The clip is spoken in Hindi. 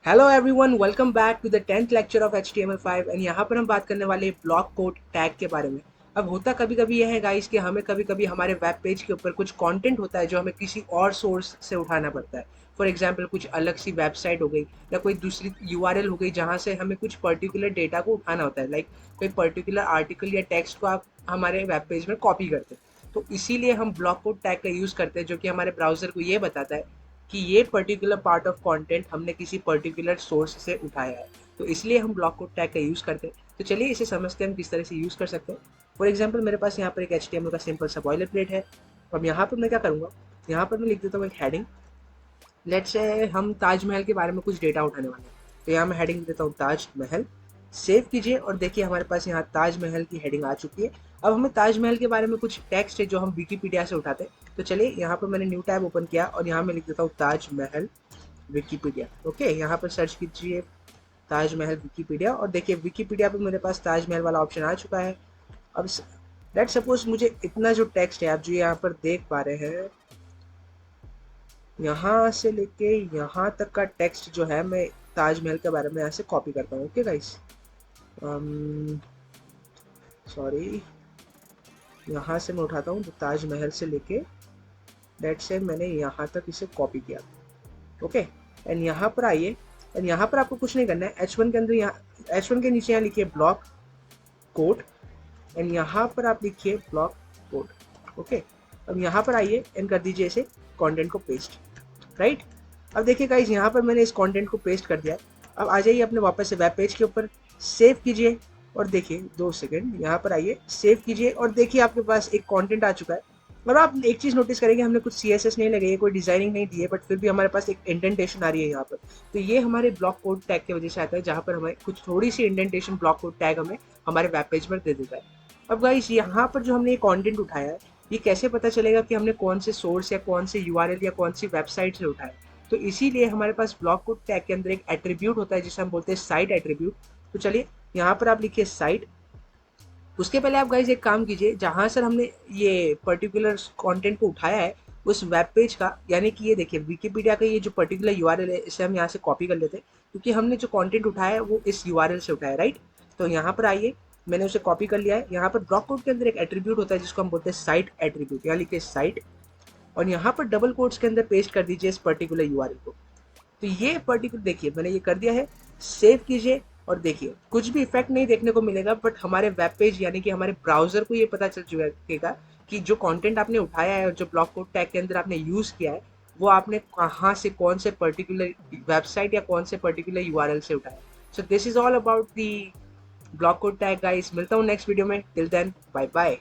Hello everyone, welcome back to the 10th lecture of HTML5 and यहाँ पर हम बात करने वाले ब्लॉक कोड टैग के बारे में। अब होता कभी कभी यह है गाइस कि हमें कभी कभी हमारे वेब पेज के ऊपर कुछ कंटेंट होता है जो हमें किसी और सोर्स से उठाना पड़ता है। फॉर एग्जांपल कुछ अलग सी वेबसाइट हो गई या कोई दूसरी यूआरएल हो गई जहाँ से हमें कुछ पर्टिकुलर डेटा को उठाना होता है, लाइक कोई पर्टिकुलर आर्टिकल या टेक्स्ट को आप हमारे वेब पेज में कॉपी करते हैं। तो इसीलिए हम ब्लॉक कोड टैग का यूज़ करते हैं जो कि हमारे ब्राउज़र को ये बताता है कि ये पर्टिकुलर पार्ट ऑफ कंटेंट हमने किसी पर्टिकुलर सोर्स से उठाया है। तो इसलिए हम ब्लॉक कोड टैग का यूज़ करते हैं। तो चलिए इसे समझते हैं हम किस तरह से यूज़ कर सकते हैं। फॉर एग्जाम्पल मेरे पास यहाँ पर एक HTML का सिंपल सा बॉयलर प्लेट है। अब यहाँ पर मैं क्या करूँगा, यहाँ पर मैं लिख देता हूँ एक हेडिंग। लेट्स से हम ताजमहल के बारे में कुछ डेटा उठाने वाले हैं, तो यहाँ मैं हेडिंग देता हूँ ताजमहल। सेव कीजिए और देखिए हमारे पास यहाँ ताजमहल की हेडिंग आ चुकी है। अब हमें ताजमहल के बारे में कुछ टेक्स्ट है जो हम विकीपीडिया से उठाते हैं। तो चलिए यहाँ पर मैंने न्यू टैब ओपन किया और यहाँ मैं लिख देता हूँ ताजमहल विकीपीडिया। ओके, यहाँ पर सर्च कीजिए ताजमहल विकीपीडिया और देखिए विकीपीडिया पे मेरे पास ताजमहल वाला ऑप्शन आ चुका है। अब लेट सपोज मुझे इतना जो टेक्स्ट है आप जो यहाँ पर देख पा रहे हैं, यहाँ से लेके यहाँ तक का टेक्स्ट जो है मैं ताजमहल के बारे में यहाँ से कॉपी करता हूँ। ओके गाइस, सॉरी, यहाँ से मैं उठाता हूँ तो ताजमहल से लेके लेट से मैंने यहाँ तक इसे कॉपी किया। ओके, एंड यहाँ पर आइए एंड यहाँ पर आपको कुछ नहीं करना है। H1 के अंदर यहाँ H1 के नीचे यहाँ लिखिए ब्लॉक कोड एंड यहाँ पर आप लिखिए ब्लॉक कोड। ओके, अब यहाँ पर आइए एंड कर दीजिए इसे कंटेंट को पेस्ट। राइट, अब देखिए गाइस यहाँ पर मैंने इस कंटेंट को पेस्ट कर दिया। अब आ जाइए अपने वापस से वेब पेज के ऊपर, सेव कीजिए और देखिए 2 सेकंड, यहाँ पर आइए, सेव कीजिए और देखिए आपके पास एक कंटेंट आ चुका है। और आप एक चीज़ नोटिस करेंगे, हमने कुछ CSS नहीं लगाई है, कोई डिजाइनिंग नहीं दी है, बट फिर भी हमारे पास एक इंडेंटेशन आ रही है यहाँ पर। तो ये हमारे ब्लॉक कोड टैग की वजह से आता है, जहाँ पर हमें कुछ थोड़ी सी इंडेंटेशन ब्लॉक कोड टैग हमें हमारे वेब पेज पर दे देता है। अब गाइस यहाँ पर जो हमने ये कंटेंट उठाया है, ये कैसे पता चलेगा कि हमने कौन से सोर्स या कौन से URL या कौन सी वेबसाइट से उठाया? तो इसीलिए हमारे पास ब्लॉक कोड टैग के अंदर एक एट्रीब्यूट होता है जिसे हम बोलते हैं साइट एट्रीब्यूट। तो चलिए यहाँ पर आप लिखिए साइट। उसके पहले आप गाइज एक काम कीजिए, जहाँ सर हमने ये पर्टिकुलर कंटेंट को उठाया है उस वेब पेज का, यानी कि ये देखिए विकीपीडिया का ये जो पर्टिकुलर URL है, इसे हम यहाँ से कॉपी कर लेते हैं क्योंकि हमने जो कंटेंट उठाया है वो इस URL से उठाया है। राइट, तो यहाँ पर आइए, मैंने उसे कॉपी कर लिया है। यहाँ पर ब्लॉक कोड के अंदर एक एट्रीब्यूट होता है जिसको हम बोलते हैं साइट एट्रीब्यूट, यहाँ लिखिए साइट और यहाँ पर डबल कोट्स के अंदर पेस्ट कर दीजिए इस पर्टिकुलर URL को। तो ये पर्टिकुलर देखिए मैंने ये कर दिया है। सेव कीजिए और देखिए कुछ भी इफेक्ट नहीं देखने को मिलेगा, बट हमारे वेब पेज यानी कि हमारे ब्राउजर को ये पता चल चुकेगा कि जो कंटेंट आपने उठाया है और जो ब्लॉक कोड टैग के अंदर आपने यूज किया है वो आपने कहाँ से, कौन से पर्टिकुलर वेबसाइट या कौन से पर्टिकुलर URL से उठाया। So this is all about the block code tag guys. मिलता हूँ नेक्स्ट वीडियो में, टिल देन बाय बाय।